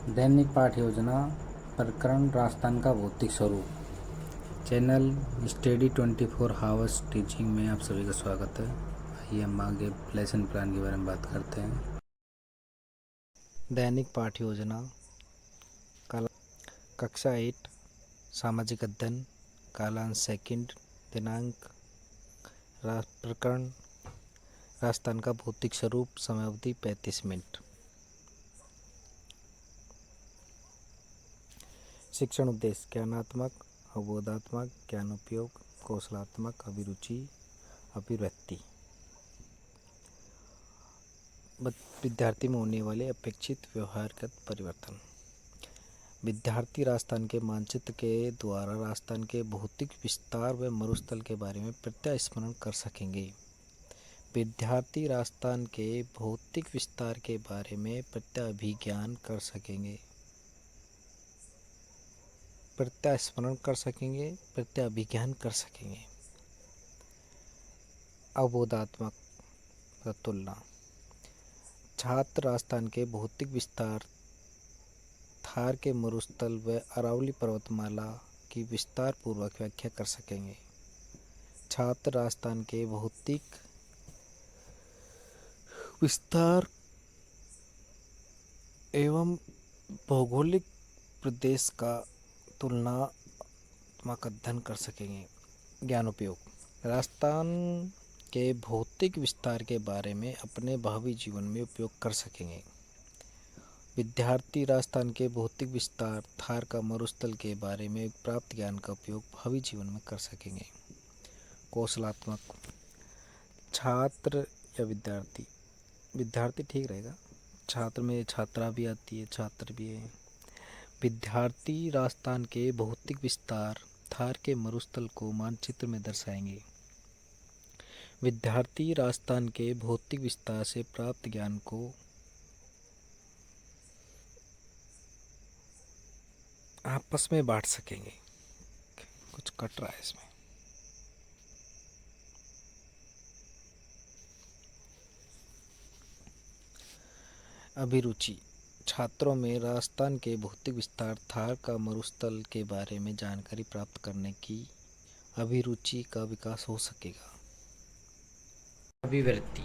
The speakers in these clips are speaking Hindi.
दैनिक पाठ योजना प्रकरण राजस्थान का भौतिक स्वरूप। चैनल स्टडी 24 हावर्स टीचिंग में आप सभी का स्वागत है। आइए हम आगे लेसन प्लान के बारे में बात करते हैं। दैनिक पाठ योजना कक्षा 8 सामाजिक अध्ययन कालांश सेकंड दिनांक प्रकरण राजस्थान का भौतिक स्वरूप समयावधि 35 मिनट। शिक्षण उद्देश्य ज्ञानात्मक अवबोधात्मक ज्ञान उपयोग कौशलात्मक अभिरुचि अभिव्यक्ति। विद्यार्थी में होने वाले अपेक्षित व्यवहारगत परिवर्तन। विद्यार्थी राजस्थान के मानचित्र के द्वारा राजस्थान के भौतिक विस्तार व मरुस्थल के बारे में प्रत्यास्मरण कर सकेंगे। विद्यार्थी राजस्थान के भौतिक विस्तार के बारे में प्रत्याभिज्ञान कर सकेंगे, प्रत्यास्मरण कर सकेंगे, प्रत्याभिज्ञान कर सकेंगे। अवबोधात्मक तुलना। छात्र राजस्थान के भौतिक विस्तार, थार के मरुस्थल व अरावली पर्वतमाला की विस्तार पूर्वक व्याख्या कर सकेंगे। छात्र राजस्थान के भौतिक विस्तार एवं भौगोलिक प्रदेश का तुलनात्मक अध्ययन कर सकेंगे। ज्ञान उपयोग। राजस्थान के भौतिक विस्तार के बारे में अपने भावी जीवन में उपयोग कर सकेंगे। विद्यार्थी राजस्थान के भौतिक विस्तार, थार का मरुस्थल के बारे में प्राप्त ज्ञान का उपयोग भावी जीवन में कर सकेंगे। कौशलात्मक। छात्र या विद्यार्थी, विद्यार्थी ठीक रहेगा, छात्र में छात्रा भी आती है, छात्र भी है। विद्यार्थी राजस्थान के भौतिक विस्तार, थार के मरुस्थल को मानचित्र में दर्शाएंगे। विद्यार्थी राजस्थान के भौतिक विस्तार से प्राप्त ज्ञान को आपस में बांट सकेंगे। कुछ कट रहा है इसमें। अभिरुचि। छात्रों में राजस्थान के भौतिक विस्तार, थार का मरुस्थल के बारे में जानकारी प्राप्त करने की अभिरुचि का विकास हो सकेगा। अभिव्यक्ति।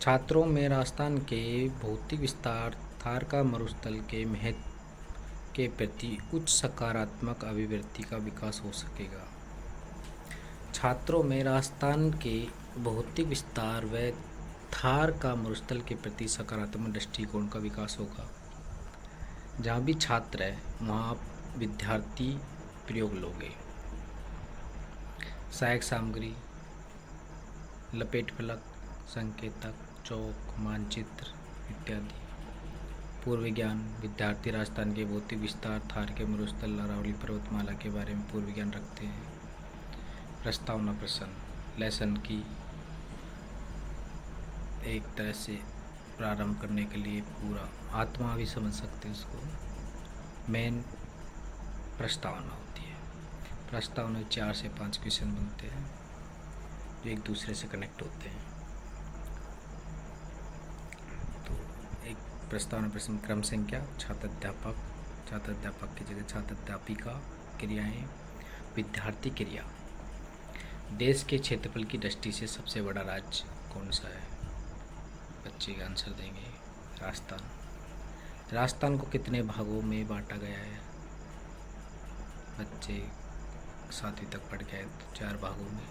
छात्रों में राजस्थान के भौतिक विस्तार, थार का मरुस्थल के महत्व के प्रति उच्च सकारात्मक अभिव्यक्ति का विकास हो सकेगा। छात्रों में राजस्थान के भौतिक विस्तार व थार का मरुस्थल के प्रति सकारात्मक दृष्टिकोण का विकास होगा। जहाँ भी छात्र है वहाँ विद्यार्थी प्रयोग लोगे। सहायक सामग्री, लपेट फलक, संकेतक, चौक, मानचित्र इत्यादि। पूर्व ज्ञान। विद्यार्थी राजस्थान के भौतिक विस्तार, थार के मरुस्थल, अरावली पर्वतमाला के बारे में पूर्व ज्ञान रखते हैं। प्रस्तावना प्रश्न। लेसन की एक तरह से प्रारंभ करने के लिए पूरा आत्मा भी समझ सकते हैं उसको। मेन प्रस्तावना होती है। प्रस्तावना 4 से 5 क्वेश्चन बनते हैं जो एक दूसरे से कनेक्ट होते हैं। तो एक प्रस्तावना प्रश्न क्रम संख्या, छात्र अध्यापक, छात्र अध्यापक की जगह छात्र अध्यापिका, क्रियाएं, विद्यार्थी क्रिया। देश के क्षेत्रफल की दृष्टि से सबसे बड़ा राज्य कौन सा है? बच्चे का आंसर देंगे राजस्थान। राजस्थान को कितने भागों में बांटा गया है? बच्चे 7वीं तक पढ़ गए तो 4 भागों में।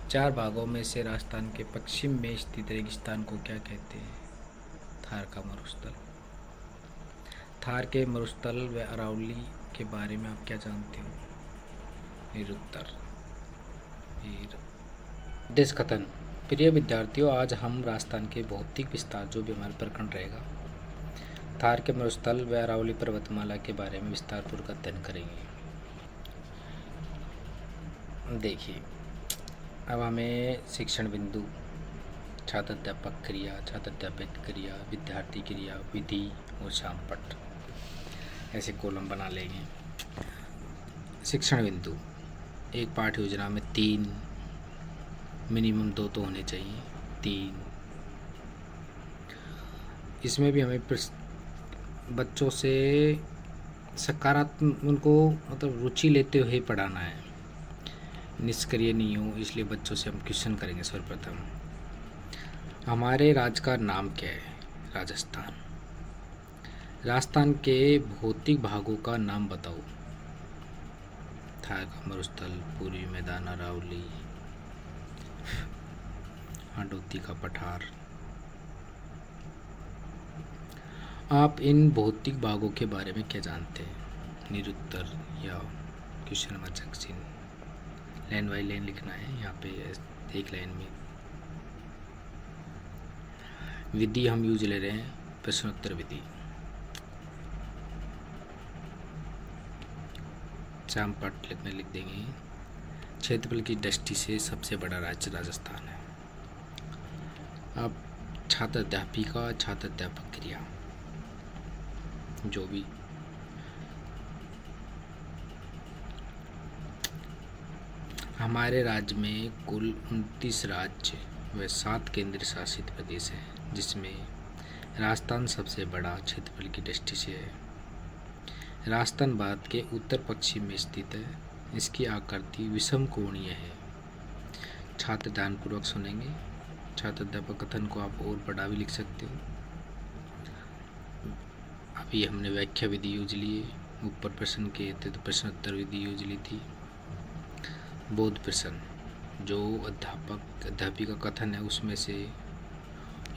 4 भागों में से राजस्थान के पश्चिम में स्थित रेगिस्तान को क्या कहते हैं? थार का मरुस्थल। थार के मरुस्थल व अरावली के बारे में आप क्या जानते हो? निरुत्तर। देश कथन। प्रिय विद्यार्थियों, आज हम राजस्थान के भौतिक विस्तार, जो भी हमारा प्रकरण रहेगा, थार के मरुस्थल व अरावली पर्वतमाला के बारे में विस्तारपूर्वक अध्ययन करेंगे। देखिए, अब हमें शिक्षण बिंदु, छात्र अध्यापक क्रिया, छात्र अध्यापक क्रिया, विद्यार्थी क्रिया, विधि और शामपट, ऐसे कॉलम बना लेंगे। शिक्षण बिंदु। एक पाठ योजना में 3, मिनिमम 2 तो होने चाहिए, 3। इसमें भी हमें बच्चों से सकारात्मक उनको मतलब रुचि लेते हुए पढ़ाना है, निष्क्रिय नहीं हो। इसलिए बच्चों से हम क्वेश्चन करेंगे। सर्वप्रथम, हमारे राज्य का नाम क्या है? राजस्थान। राजस्थान के भौतिक भागों का नाम बताओ। थार का मरुस्थल, पूर्वी मैदान अरावली, हांडोती का पठार। आप इन भौतिक भागों के बारे में क्या जानते हैं? निरुत्तर या क्वेश्चन वाचक चिन्ह। लाइन बाई लाइन लिखना है यहाँ पे एक लाइन में। विधि हम यूज ले रहे हैं प्रश्नोत्तर विधि। चामपट लिखने लिख देंगे। क्षेत्रफल की दृष्टि से सबसे बड़ा राज्य राजस्थान है। अब छात्र अध्यापिका छात्र अध्यापक क्रिया, जो भी हमारे राज्य में कुल 29 राज्य व 7 केंद्र शासित प्रदेश हैं, जिसमें राजस्थान सबसे बड़ा क्षेत्रफल की दृष्टि से है। राजस्थान भारत के उत्तर पश्चिम में स्थित है। इसकी आकृति विषम कोणीय है। छात्र ध्यानपूर्वक सुनेंगे। छात्र अध्यापक कथन को आप और बड़ा भी लिख सकते हो। अभी हमने व्याख्या विधि यूज लिए, ऊपर प्रश्न के थे तो प्रश्नोत्तर विधि यूज ली थी। बोध प्रश्न, जो अध्यापक अध्यापिका कथन है उसमें से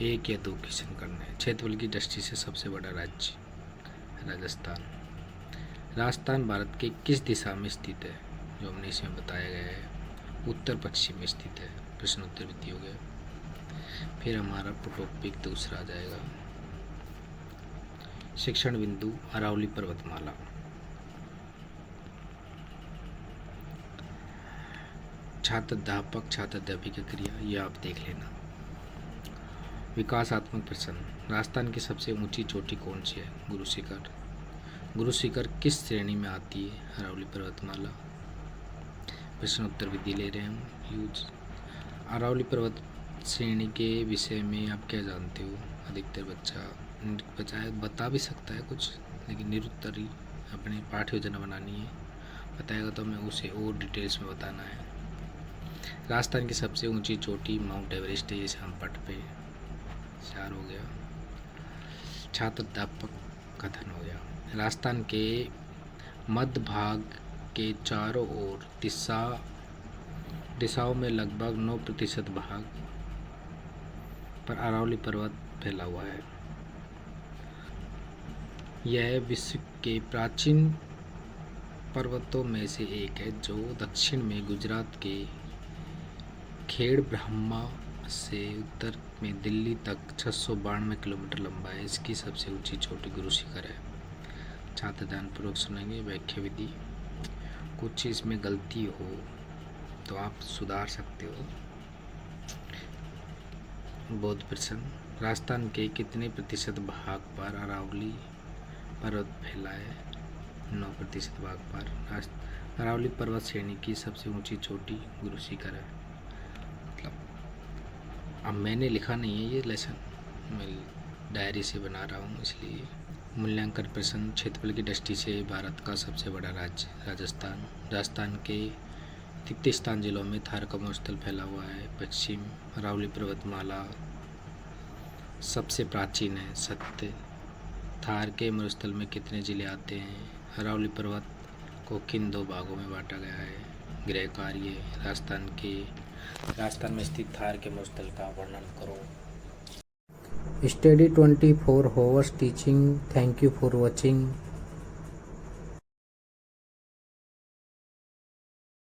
1 या 2 क्वेश्चन करना है। क्षेत्रफल की दृष्टि से सबसे बड़ा राज्य राजस्थान। राजस्थान भारत के किस दिशा में स्थित है? जो हमने इसमें बताया गया है, उत्तर पश्चिम में स्थित है। प्रश्नोत्तर विधि हो गया। फिर हमारा टॉपिक दूसरा आ जाएगा, शिक्षण बिंदु अरावली पर्वतमाला। छात्र अध्यापक छात्र अध्यापिका क्रिया, ये आप देख लेना। विकासात्मक प्रश्न, राजस्थान की सबसे ऊंची चोटी कौन सी है? गुरु शिखर। गुरु शिखर किस श्रेणी में आती है? अरावली पर्वतमाला। प्रश्नोत्तर विधि ले रहे हैं हम यूज। अरावली पर्वत श्रेणी के विषय में आप क्या जानते हो? अधिकतर बच्चा बता भी सकता है कुछ, लेकिन निरुत्तर ही अपनी पाठ्य योजना बनानी है। बताएगा तो हमें उसे और डिटेल्स में बताना है। राजस्थान की सबसे ऊंची चोटी माउंट एवरेस्ट है। ये शामपट पे 4 हो गया। छात्र अध्यापक कथन हो गया। राजस्थान के मध्य भाग के चारों ओर दिशाओं में लगभग 9% भाग पर अरावली पर्वत फैला हुआ है। यह विश्व के प्राचीन पर्वतों में से एक है, जो दक्षिण में गुजरात के खेड़ ब्रह्मा से उत्तर में दिल्ली तक 692 किलोमीटर लंबा है। इसकी सबसे ऊंची चोटी गुरु शिखर है। छात्र ध्यानपूर्वक सुनेंगे। व्याख्या विधि, कुछ इसमें गलती हो तो आप सुधार सकते हो। बोध प्रश्न, राजस्थान के कितने प्रतिशत भाग पर अरावली पर्वत फैला है? 9% भाग पर। अरावली पर्वत श्रेणी की सबसे ऊंची चोटी गुरु शिखर है। मतलब अब मैंने लिखा नहीं है ये लेसन, मैं डायरी से बना रहा हूँ, इसलिए। मूल्यांकन प्रश्न, क्षेत्रफल की दृष्टि से भारत का सबसे बड़ा राज्य राजस्थान। राजस्थान के 33 जिलों में थार का मरुस्थल फैला हुआ है। पश्चिम अरावली पर्वतमाला सबसे प्राचीन है। सत्य, थार के मरुस्थल में कितने जिले आते हैं? अरावली पर्वत को किन 2 भागों में बांटा गया है? गृह कार्य, राजस्थान में स्थित थार के मरुस्थल का वर्णन करो। Study 24 hours teaching. Thank you for watching.